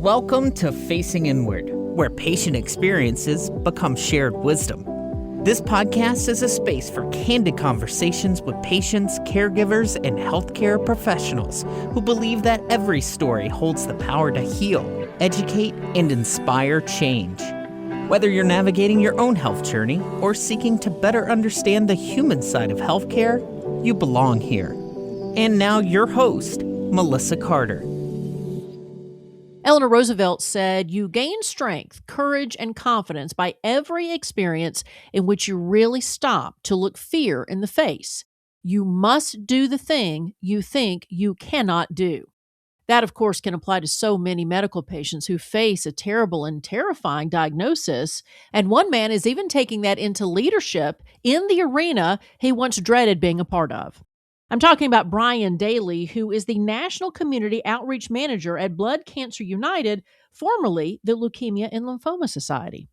Welcome to Facing Inward, where patient experiences become shared wisdom. This podcast is a space for candid conversations with patients, caregivers, and healthcare professionals who believe that every story holds the power to heal, educate, and inspire change. Whether you're navigating your own health journey or seeking to better understand the human side of healthcare, you belong here. And now your host, Melissa Carter. Eleanor Roosevelt said, "You gain strength, courage, and confidence by every experience in which you really stop to look fear in the face. You must do the thing you think you cannot do." That, of course, can apply to so many medical patients who face a terrible and terrifying diagnosis. And one man is even taking that into leadership in the arena he once dreaded being a part of. I'm talking about Bryon Daily, who is the National Community Outreach Manager at Blood Cancer United, formerly the Leukemia and Lymphoma Society.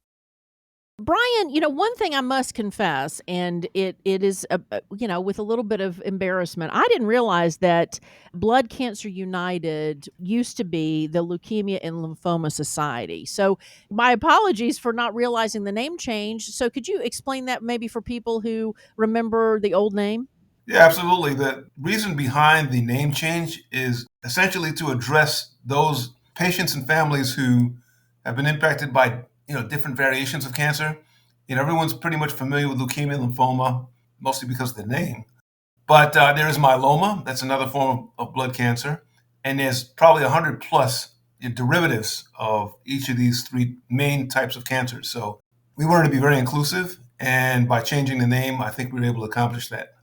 Bryon, one thing I must confess, and it is, with a little bit of embarrassment, I didn't realize that Blood Cancer United used to be the Leukemia and Lymphoma Society. So my apologies for not realizing the name change. So could you explain that maybe for people who remember the old name? Yeah, absolutely. The reason behind the name change is essentially to address those patients and families who have been impacted by, different variations of cancer. Everyone's pretty much familiar with leukemia and lymphoma, mostly because of the name. But there is myeloma, that's another form of blood cancer. And there's probably 100 plus derivatives of each of these three main types of cancers. So we wanted to be very inclusive. And by changing the name, I think we were able to accomplish that.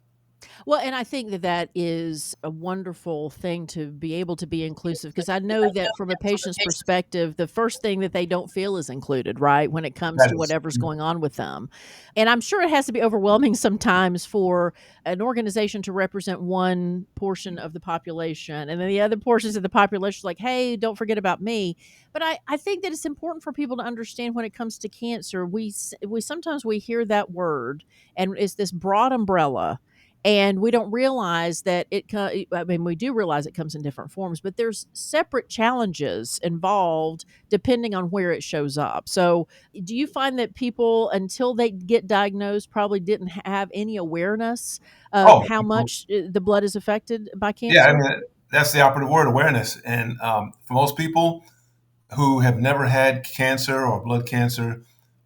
Well, and I think that that is a wonderful thing to be able to be inclusive, because I know that from a patient's perspective, the first thing that they don't feel is included, right, when it comes That to is. whatever's going on with them. And I'm sure it has to be overwhelming sometimes for an organization to represent one portion of the population, and then the other portions of the population like, hey, don't forget about me. But I think that it's important for people to understand when it comes to cancer, we sometimes we hear that word, and it's this broad umbrella, and we don't realize that we do realize it comes in different forms, but there's separate challenges involved depending on where it shows up. So do you find that people, until they get diagnosed, probably didn't have any awareness of Oh, how much the blood is affected by yeah. I cancer? mean, that's the operative word, awareness. And for most people who have never had cancer or blood cancer,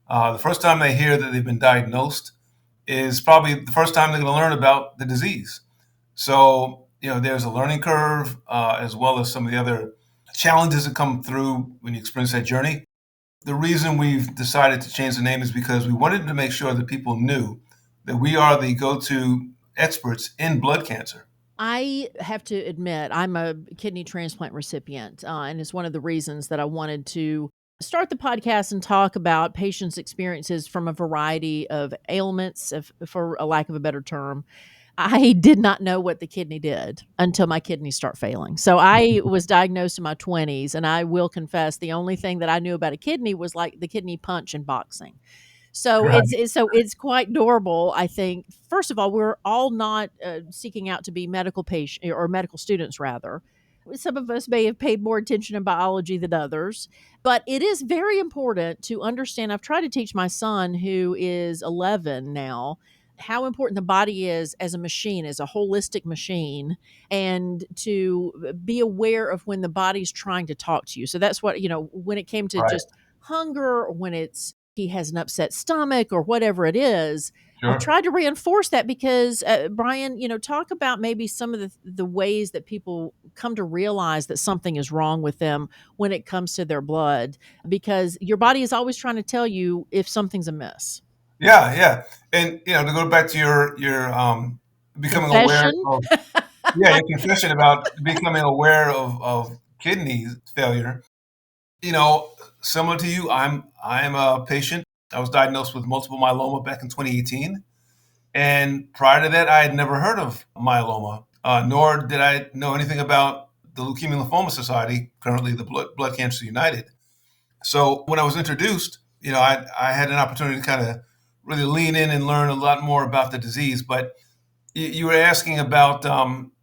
the first time they hear that they've been diagnosed is probably the first time they're going to learn about the disease. So, there's a learning curve, as well as some of the other challenges that come through when you experience that journey. The reason we've decided to change the name is because we wanted to make sure that people knew that we are the go-to experts in blood cancer. I have to admit, I'm a kidney transplant recipient, and it's one of the reasons that I wanted to start the podcast and talk about patients' experiences from a variety of ailments, for a lack of a better term. I did not know what the kidney did until my kidneys start failing. So I was diagnosed in my 20s, and I will confess the only thing that I knew about a kidney was like the kidney punch in boxing. So Right. it's quite adorable, I think. First of all, we're all not seeking out to be medical patient or medical students, rather. Some of us may have paid more attention in biology than others, but it is very important to understand. I've tried to teach my son, who is 11 now, how important the body is as a machine, as a holistic machine, and to be aware of when the body's trying to talk to you. So that's what, when it came to Right. just hunger, or when he has an upset stomach or whatever it is. I've Sure. tried to reinforce that because, Bryon, talk about maybe some of the ways that people come to realize that something is wrong with them when it comes to their blood, because your body is always trying to tell you if something's amiss. Yeah, yeah. And to go back to your becoming aware Confession? of, your confession about becoming aware of kidney failure. You know, Similar to you, I'm a patient. I was diagnosed with multiple myeloma back in 2018, and prior to that, I had never heard of myeloma, nor did I know anything about the Leukemia and Lymphoma Society, currently the Blood Cancer United. So when I was introduced, I had an opportunity to kind of really lean in and learn a lot more about the disease. But you were asking about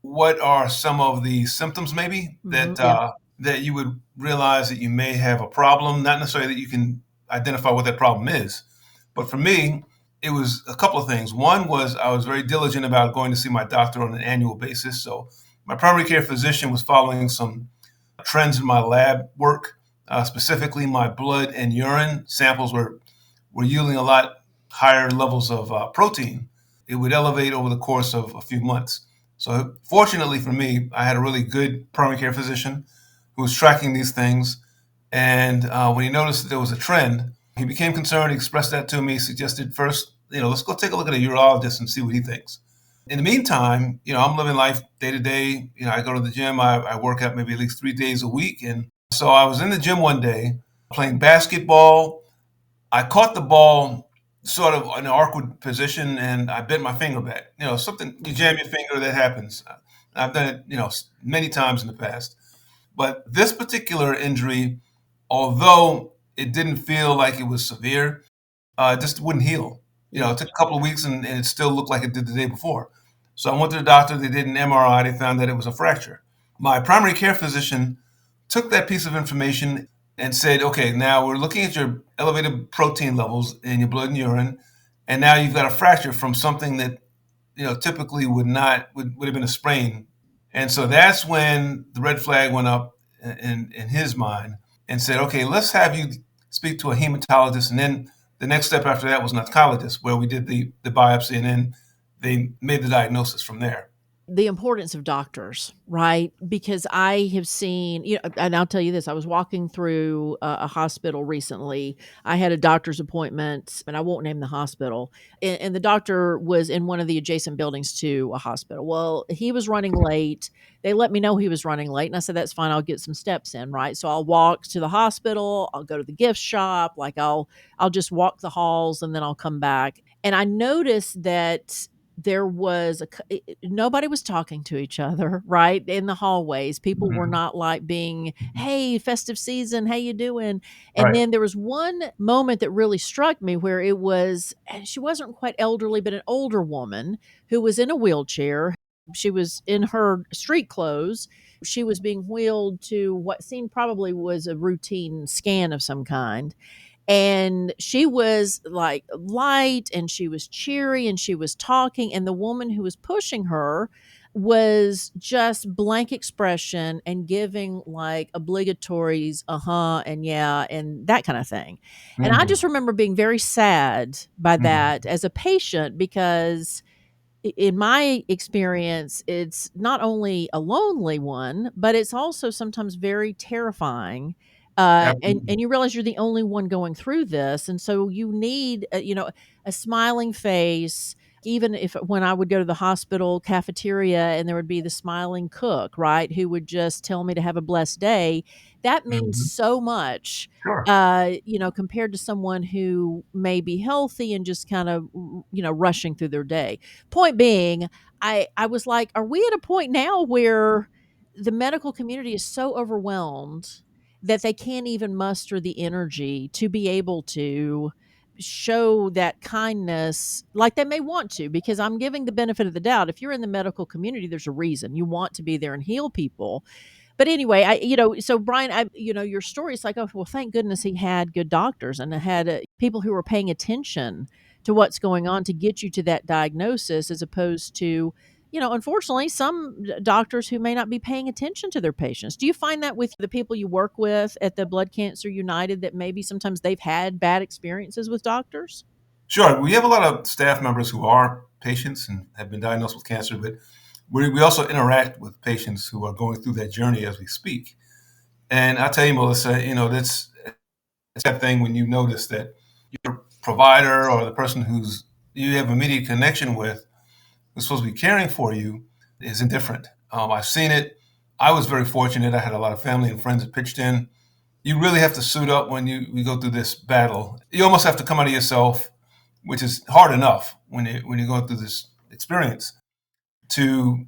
what are some of the symptoms maybe that Yeah. that you would realize that you may have a problem, not necessarily that you can identify what that problem is. But for me, it was a couple of things. One was I was very diligent about going to see my doctor on an annual basis. So my primary care physician was following some trends in my lab work. Specifically, my blood and urine samples were yielding a lot higher levels of protein. It would elevate over the course of a few months. So fortunately for me, I had a really good primary care physician who was tracking these things. And when he noticed that there was a trend, he became concerned. He expressed that to me, suggested first, let's go take a look at a urologist and see what he thinks. In the meantime, I'm living life day to day. I go to the gym. I work out maybe at least 3 days a week. And so I was in the gym one day playing basketball. I caught the ball sort of in an awkward position and I bent my finger back. Something, you jam your finger, that happens. I've done it, many times in the past. But this particular injury, although it didn't feel like it was severe, it just wouldn't heal. It took a couple of weeks and it still looked like it did the day before. So I went to the doctor. They did an MRI. They found that it was a fracture. My primary care physician took that piece of information and said, okay, now we're looking at your elevated protein levels in your blood and urine, and now you've got a fracture from something that typically would have been a sprain. And so that's when the red flag went up in his mind and said, okay, let's have you speak to a hematologist. And then the next step after that was an oncologist, where we did the biopsy, and then they made the diagnosis from there. The importance of doctors, right? Because I have seen, and I'll tell you this, I was walking through a hospital recently. I had a doctor's appointment, and I won't name the hospital. And the doctor was in one of the adjacent buildings to a hospital. Well, he was running late. They let me know he was running late. And I said, that's fine. I'll get some steps in, right? So I'll walk to the hospital. I'll go to the gift shop. Like I'll just walk the halls and then I'll come back. And I noticed that there was nobody was talking to each other, right? In the hallways, people were Mhm. not like being, hey, festive season, how you doing? And Right. then there was one moment that really struck me where it was, and she wasn't quite elderly, but an older woman who was in a wheelchair. She was in her street clothes. She was being wheeled to what seemed probably was a routine scan of some kind, and she was like light and she was cheery and she was talking, and the woman who was pushing her was just blank expression and giving like obligatories, uh-huh, and yeah, and that kind of thing. And I just Mhm. remember being very sad by that Mhm. as a patient, because in my experience, it's not only a lonely one, but it's also sometimes very terrifying. And Absolutely. you realize you're the only one going through this, and so you need a smiling face. Even if when I would go to the hospital cafeteria and there would be the smiling cook, right, who would just tell me to have a blessed day, that means Mhm. so much. Sure. Compared to someone who may be healthy and just kind of rushing through their day. Point being, I was like, are we at a point now where the medical community is so overwhelmed that they can't even muster the energy to be able to show that kindness like they may want to? Because I'm giving the benefit of the doubt. If you're in the medical community, there's a reason you want to be there and heal people. But anyway, so Bryon, your story is like, oh, well, thank goodness he had good doctors and had people who were paying attention to what's going on to get you to that diagnosis, as opposed to, unfortunately, some doctors who may not be paying attention to their patients. Do you find that with the people you work with at the Blood Cancer United, that maybe sometimes they've had bad experiences with doctors? Sure. We have a lot of staff members who are patients and have been diagnosed with cancer, but we also interact with patients who are going through that journey as we speak. And I tell you, Melissa, it's that thing when you notice that your provider or the person who's you have immediate connection with, who's supposed to be caring for you, is indifferent. I've seen it. I was very fortunate. I had a lot of family and friends that pitched in. You really have to suit up when we go through this battle. You almost have to come out of yourself, which is hard enough when you're going through this experience, to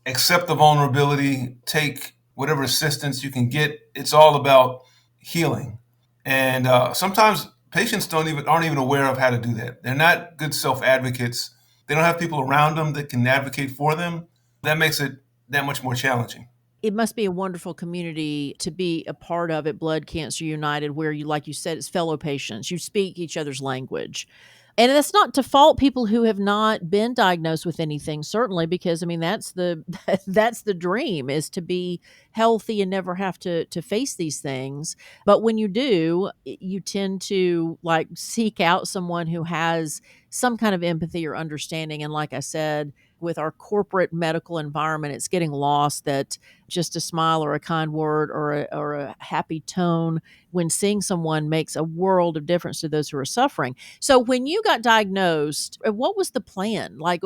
accept the vulnerability, take whatever assistance you can get. It's all about healing, and sometimes patients aren't even aware of how to do that. They're not good self advocates. They don't have people around them that can advocate for them. That makes it that much more challenging. It must be a wonderful community to be a part of at Blood Cancer United, where you, like you said, it's fellow patients. You speak each other's language. And that's not to fault people who have not been diagnosed with anything, certainly, because I mean that's the that's the dream, is to be healthy and never have to face these things. But when you do, you tend to like seek out someone who has some kind of empathy or understanding. And like I said, with our corporate medical environment, it's getting lost that just a smile or a kind word or a happy tone when seeing someone makes a world of difference to those who are suffering. So when you got diagnosed, what was the plan? Like,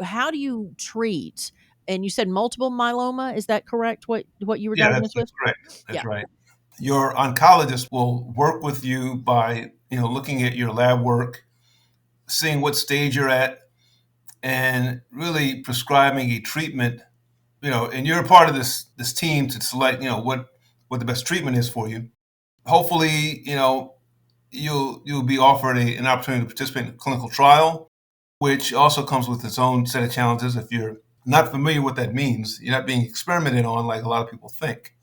how do you treat? And you said multiple myeloma. Is that correct? What you were Yeah, diagnosed with? that's correct. Yeah. That's right. Your oncologist will work with you by, looking at your lab work, seeing what stage you're at, and really prescribing a treatment. And you're a part of this team to select, what the best treatment is for you. Hopefully, you'll be offered an opportunity to participate in a clinical trial, which also comes with its own set of challenges. If you're not familiar with what that means, you're not being experimented on like a lot of people think.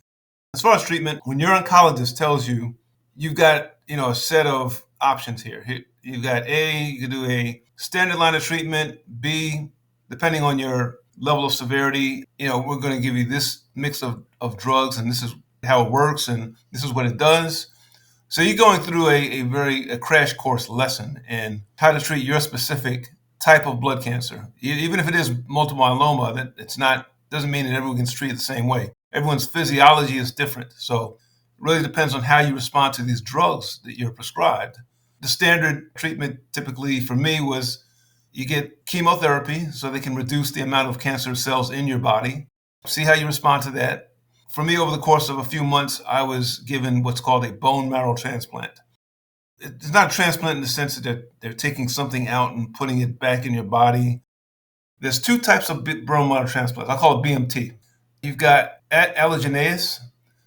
As far as treatment, when your oncologist tells you you've got, a set of options here. You've got A, you can do a standard line of treatment. B, depending on your level of severity, we're going to give you this mix of drugs, and this is how it works, and this is what it does. So you're going through a crash course lesson in how to treat your specific type of blood cancer. Even if it is multiple myeloma, that it's not doesn't mean that everyone gets treated the same way. Everyone's physiology is different. So it really depends on how you respond to these drugs that you're prescribed. The standard treatment typically for me was you get chemotherapy so they can reduce the amount of cancer cells in your body. See how you respond to that. For me, over the course of a few months, I was given what's called a bone marrow transplant. It's not a transplant in the sense that they're taking something out and putting it back in your body. There's two types of bone marrow transplants. I call it BMT. You've got allogeneic,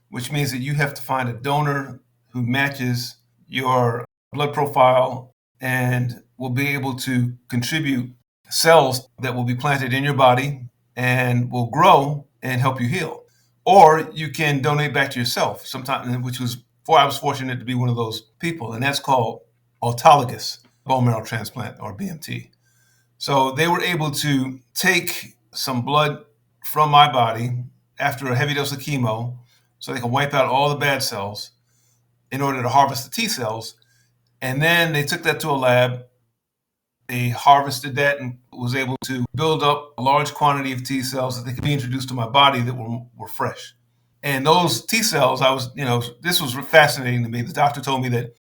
which means that you have to find a donor who matches your blood profile and will be able to contribute cells that will be planted in your body and will grow and help you heal. Or you can donate back to yourself, sometimes, which was I was fortunate to be one of those people, and that's called autologous bone marrow transplant, or BMT. So they were able to take some blood from my body after a heavy dose of chemo, so they can wipe out all the bad cells in order to harvest the T cells. And then they took that to a lab. They harvested that and was able to build up a large quantity of T cells that they could be introduced to my body that were fresh. And those T cells, this was fascinating to me. The doctor told me that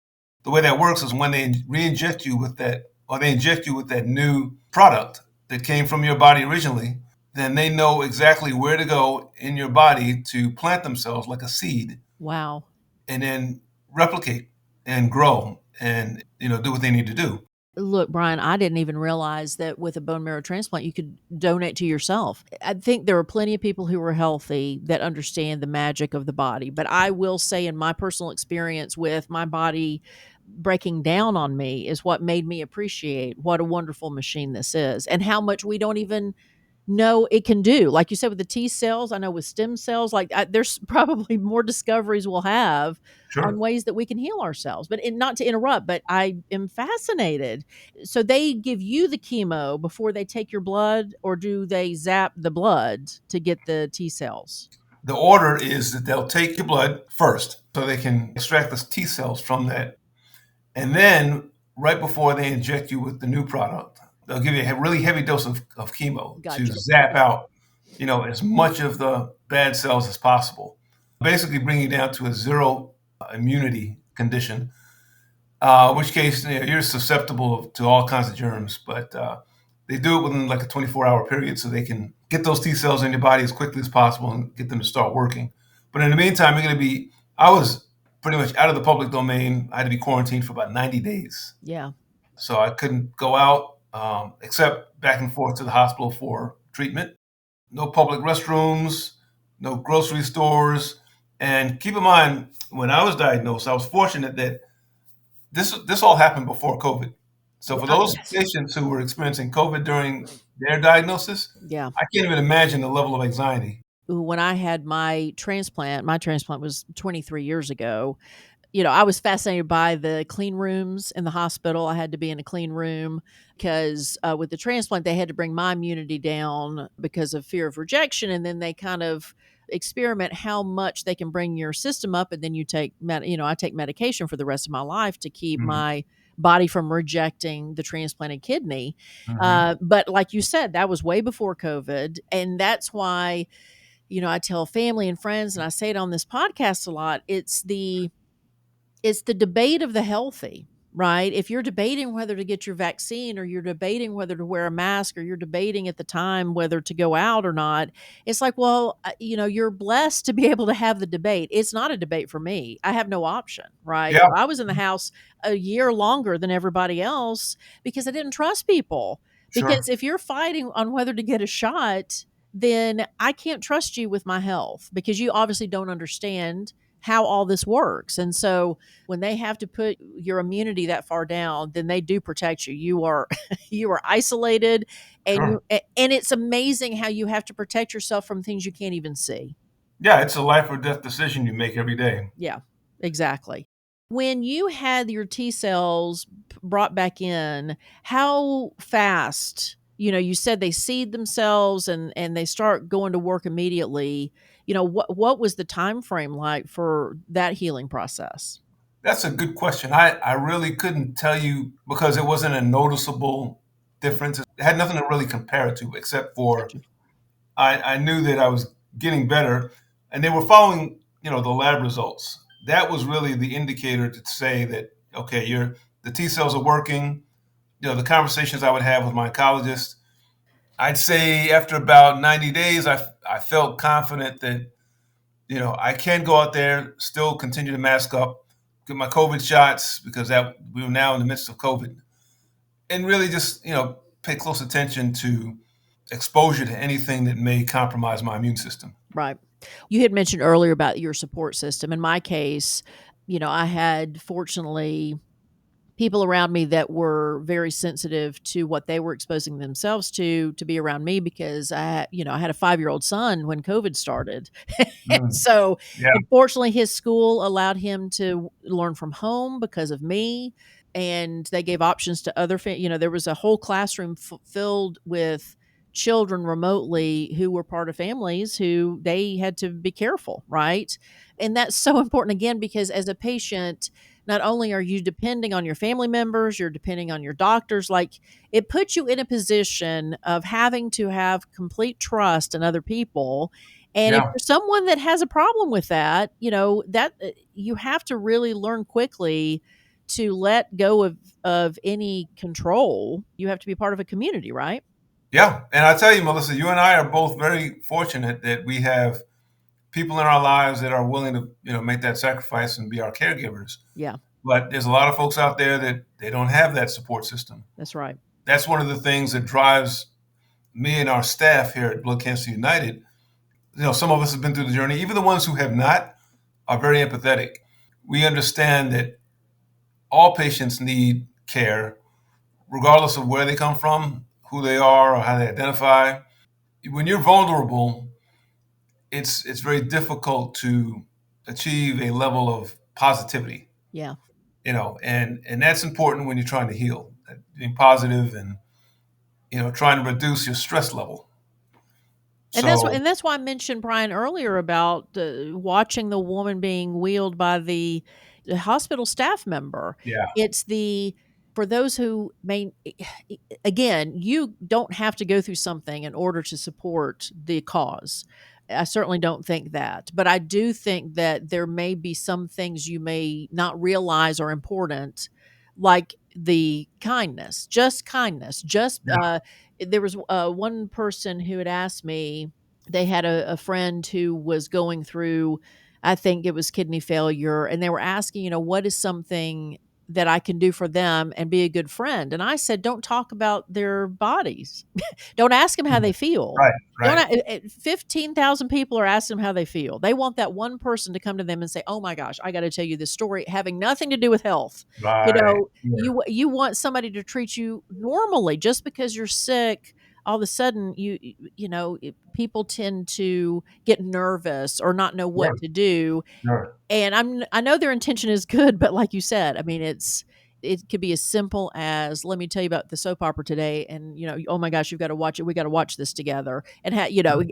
the way that works is when they re-inject you with that, or they inject you with that new product that came from your body originally, then they know exactly where to go in your body to plant themselves like a seed. Wow. And then replicate and grow and, do what they need to do. Look, Bryon, I didn't even realize that with a bone marrow transplant, you could donate to yourself. I think there are plenty of people who are healthy that understand the magic of the body. But I will say, in my personal experience with my body breaking down on me, is what made me appreciate what a wonderful machine this is and how much we don't even know it can do. Like you said, with the T cells, I know with stem cells, there's probably more discoveries we'll have on Sure. ways that we can heal ourselves. But not to interrupt, but I am fascinated. So they give you the chemo before they take your blood, or do they zap the blood to get the T cells? The order is that they'll take your blood first so they can extract the T cells from that. And then right before they inject you with the new product, they'll give you a really heavy dose of chemo to Gotcha. zap out, as much of the bad cells as possible. Basically bring you down to a zero immunity condition, which case you're susceptible to all kinds of germs. But they do it within like a 24-hour period so they can get those T cells in your body as quickly as possible and get them to start working. But in the meantime, I was pretty much out of the public domain. I had to be quarantined for about 90 days. Yeah. So I couldn't go out except back and forth to the hospital for treatment. No public restrooms, no grocery stores. And keep in mind, when I was diagnosed, I was fortunate that this all happened before COVID. So for those Yes. patients who were experiencing COVID during their diagnosis, Yeah. I can't even imagine the level of anxiety when I had my transplant was 23 years ago. I was fascinated by the clean rooms in the hospital. I had to be in a clean room because with the transplant, they had to bring my immunity down because of fear of rejection. And then they kind of experiment how much they can bring your system up. And then I take medication for the rest of my life to keep Mhm. my body from rejecting the transplanted kidney. Mhm. But like you said, that was way before COVID. And that's why, I tell family and friends, and I say it on this podcast a lot, it's the debate of the healthy, right? If you're debating whether to get your vaccine, or you're debating whether to wear a mask, or you're debating at the time whether to go out or not, it's like, well, you're blessed to be able to have the debate. It's not a debate for me. I have no option, right? Yeah, I was in the house a year longer than everybody else because I didn't trust people. sure. Because if you're fighting on whether to get a shot, then I can't trust you with my health because you obviously don't understand how all this works. And so when they have to put your immunity that far down, then they do protect you. You are you are isolated, and Sure. and it's amazing how you have to protect yourself from things you can't even see. Yeah, it's a life or death decision you make every day. Yeah, exactly. When you had your T cells brought back in, how fast, you said they seed themselves and they start going to work immediately. What was the time frame like for that healing process? That's a good question. I really couldn't tell you because it wasn't a noticeable difference. It had nothing to really compare it to, except for Gotcha. I knew that I was getting better, and they were following, the lab results. That was really the indicator to say that okay, the T cells are working. The conversations I would have with my oncologist, I'd say after about 90 days, I felt confident that I can go out there, still continue to mask up, get my COVID shots because that we were now in the midst of COVID, and really just pay close attention to exposure to anything that may compromise my immune system. Right. You had mentioned earlier about your support system. In my case, I had fortunately people around me that were very sensitive to what they were exposing themselves to be around me because I had a 5-year-old son when COVID started. Mm. So, Yeah, unfortunately, his school allowed him to learn from home because of me, and they gave options to there was a whole classroom filled with children remotely who were part of families who they had to be careful, right? And that's so important again because as a patient, not only are you depending on your family members, you're depending on your doctors, like it puts you in a position of having to have complete trust in other people. And if yeah, you're someone that has a problem with that, you have to really learn quickly to let go of any control. You have to be part of a community, right? yeah. And I tell you, Melissa, you and I are both very fortunate that we have people in our lives that are willing to make that sacrifice and be our caregivers. Yeah, But there's a lot of folks out there that they don't have that support system. that's right. That's one of the things that drives me and our staff here at Blood Cancer United. Some of us have been through the journey. Even the ones who have not are very empathetic. We understand that all patients need care, regardless of where they come from, who they are, or how they identify. When you're vulnerable, it's very difficult to achieve a level of positivity. Yeah. And that's important when you're trying to heal, being positive and trying to reduce your stress level. So And that's why I mentioned Brian earlier about watching the woman being wheeled by the hospital staff member. yeah, It's the for those who may again, you don't have to go through something in order to support the cause. I certainly don't think that, but I do think that there may be some things you may not realize are important, like the kindness. yeah, There was one person who had asked me, they had a friend who was going through, I think it was kidney failure, and they were asking, what is something that I can do for them and be a good friend? And I said, don't talk about their bodies. Don't ask them how they feel. right, Don't right, 15,000 people are asking them how they feel. They want that one person to come to them and say, "Oh my gosh, I got to tell you this story having nothing to do with health." You right. know, Yeah, you want somebody to treat you normally just because you're sick. all of a sudden people tend to get nervous or not know what Sure, to do. sure. And I know their intention is good, but like you said, I mean, it could be as simple as, "Let me tell you about the soap opera today," and, "Oh my gosh, you've gotta watch it. We gotta watch this together," and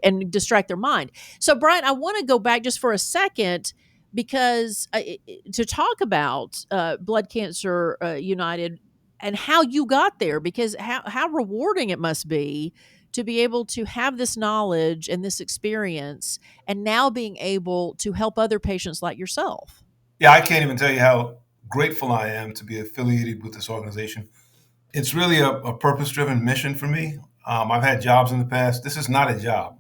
and distract their mind. So, Brian, I wanna go back just for a second because, to talk about, Blood Cancer, United and how you got there, because how rewarding it must be to be able to have this knowledge and this experience and now being able to help other patients like yourself. Yeah, I can't even tell you how grateful I am to be affiliated with this organization. It's really a purpose-driven mission for me. I've had jobs in the past. This is not a job.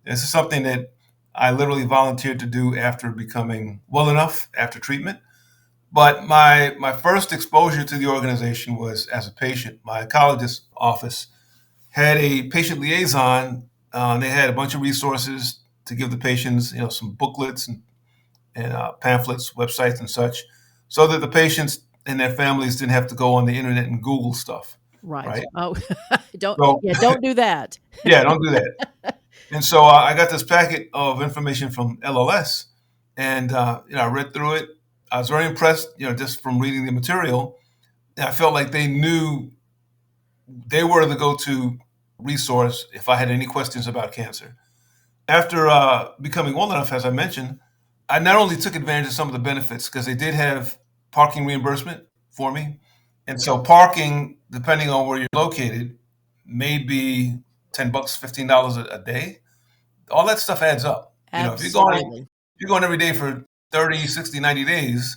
This is something that I literally volunteered to do after becoming well enough after treatment. But my first exposure to the organization was as a patient. My oncologist office had a patient liaison. They had a bunch of resources to give the patients, some booklets and pamphlets, websites, and such, so that the patients and their families didn't have to go on the internet and Google stuff, Right. right? Oh, So, don't do that. yeah, don't do that. And so I got this packet of information from LLS, and I read through it. I was very impressed, just from reading the material. And I felt like they knew they were the go-to resource if I had any questions about cancer. After becoming well enough, as I mentioned, I not only took advantage of some of the benefits because they did have parking reimbursement for me. And so parking, depending on where you're located, may be $10, $15 a day. All that stuff adds up. If Absolutely. you're going every day for 30, 60, 90 days,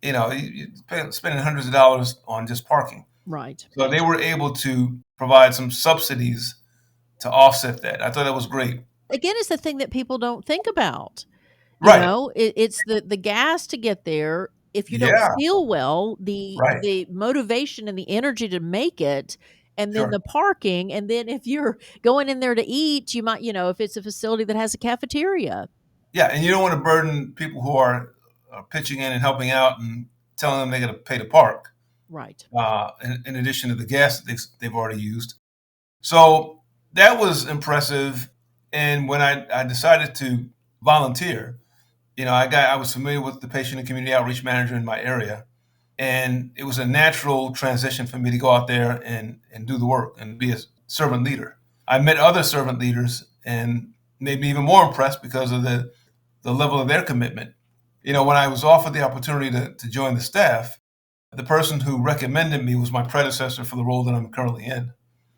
you're spending hundreds of dollars on just parking. Right. So they were able to provide some subsidies to offset that. I thought that was great. Again, it's the thing that people don't think about. Right. It's the gas to get there. If you don't Yeah. feel well, the Right. the motivation and the energy to make it, and then Sure. the parking, and then if you're going in there to eat, you might, if it's a facility that has a cafeteria. Yeah, and you don't want to burden people who are pitching in and helping out and telling them they got to pay to park, Right. in addition to the gas that they've already used. So that was impressive. And when I decided to volunteer, I was familiar with the patient and community outreach manager in my area, and it was a natural transition for me to go out there and do the work and be a servant leader. I met other servant leaders and made me even more impressed because of the level of their commitment. When I was offered the opportunity to join the staff, the person who recommended me was my predecessor for the role that I'm currently in.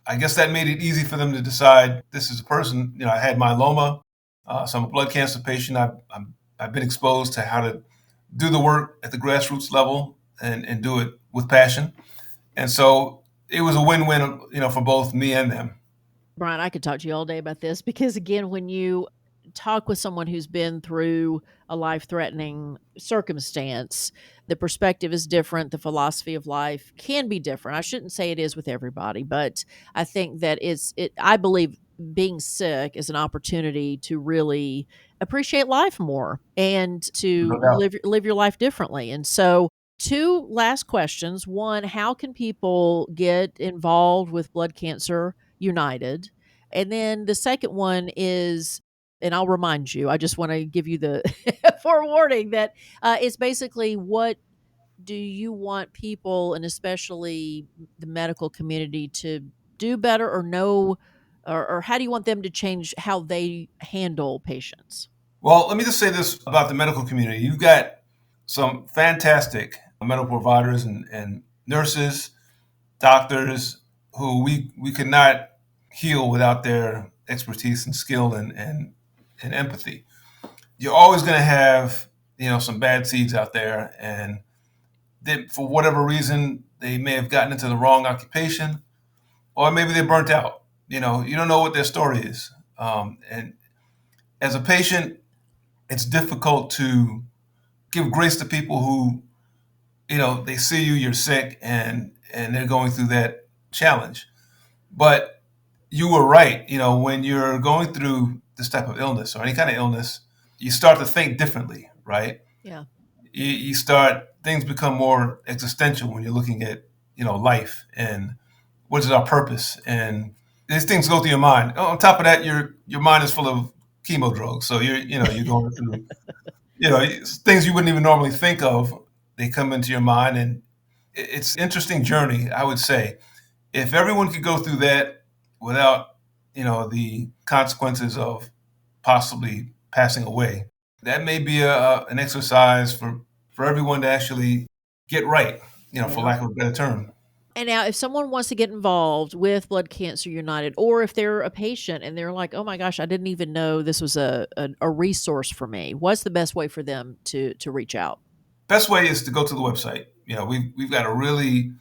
I guess that made it easy for them to decide this is a person. I had myeloma, so I'm a blood cancer patient. I've been exposed to how to do the work at the grassroots level and do it with passion. And so it was a win-win, for both me and them. Brian, I could talk to you all day about this because, again, when you talk with someone who's been through a life threatening circumstance, the perspective is different. The philosophy of life can be different. I shouldn't say it is with everybody, but I think that I believe being sick is an opportunity to really appreciate life more and to No doubt. live your life differently. And so, two last questions. One, how can people get involved with Blood Cancer United? And then the second one is, and I'll remind you, I just want to give you the forewarning that it's basically, what do you want people, and especially the medical community, to do better or know, or how do you want them to change how they handle patients? Well, let me just say this about the medical community. You've got some fantastic medical providers and nurses, doctors who we could not heal without their expertise and skill and empathy. You're always going to have, some bad seeds out there, and for whatever reason, they may have gotten into the wrong occupation, or maybe they're burnt out. You don't know what their story is. And as a patient, it's difficult to give grace to people who, they see you're sick and they're going through that challenge. But you were right. When you're going through this type of illness or any kind of illness, you start to think differently, right? Yeah. You start, things become more existential when you're looking at, life and what is our purpose. And these things go through your mind. On top of that, your mind is full of chemo drugs, so you're going through things you wouldn't even normally think of. They come into your mind, and it's an interesting journey. I would say if everyone could go through that without the consequences of possibly passing away, that may be an exercise for everyone to actually get right. For Yeah. lack of a better term. And now, if someone wants to get involved with Blood Cancer United, or if they're a patient and they're like, "Oh my gosh, I didn't even know this was a resource for me," what's the best way for them to reach out? Best way is to go to the website. We've got a really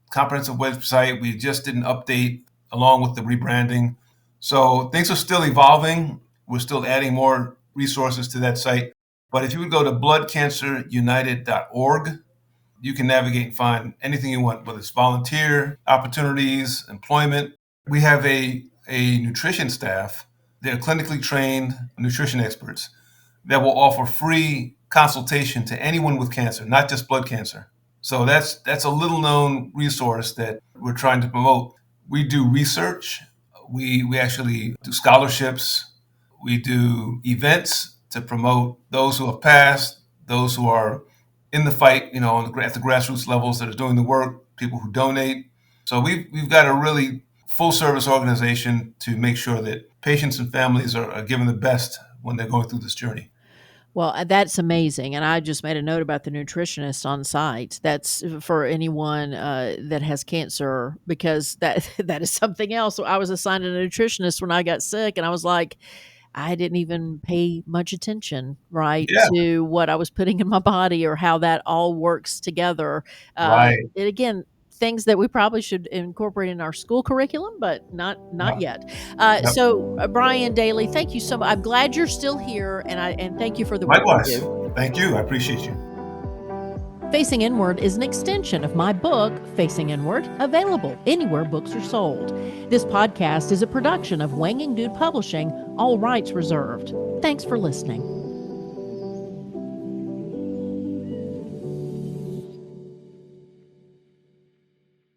comprehensive website. We just did an update along with the rebranding. So things are still evolving. We're still adding more resources to that site. But if you would go to bloodcancerunited.org, you can navigate and find anything you want, whether it's volunteer opportunities, employment. We have a nutrition staff. They're clinically trained nutrition experts that will offer free consultation to anyone with cancer, not just blood cancer. So that's a little known resource that we're trying to promote. We do research. We actually do scholarships. We do events to promote those who have passed, those who are in the fight, at the grassroots levels that are doing the work, people who donate. So we've got a really full service organization to make sure that patients and families are given the best when they're going through this journey. Well, that's amazing, and I just made a note about the nutritionist on site. That's for anyone, that has cancer, because that that is something else. I was assigned a nutritionist when I got sick, and I was like, I didn't even pay much attention, right, Yeah, to what I was putting in my body or how that all works together. right. And again, things that we probably should incorporate in our school curriculum, but not Yep, yet. yep. Bryon Daily, thank you so much. I'm glad you're still here, and thank you for the work you Likewise. do. Thank you. I appreciate you. Facing Inward is an extension of my book, Facing Inward, available anywhere books are sold. This podcast is a production of Wanging Dude Publishing, all rights reserved. Thanks for listening.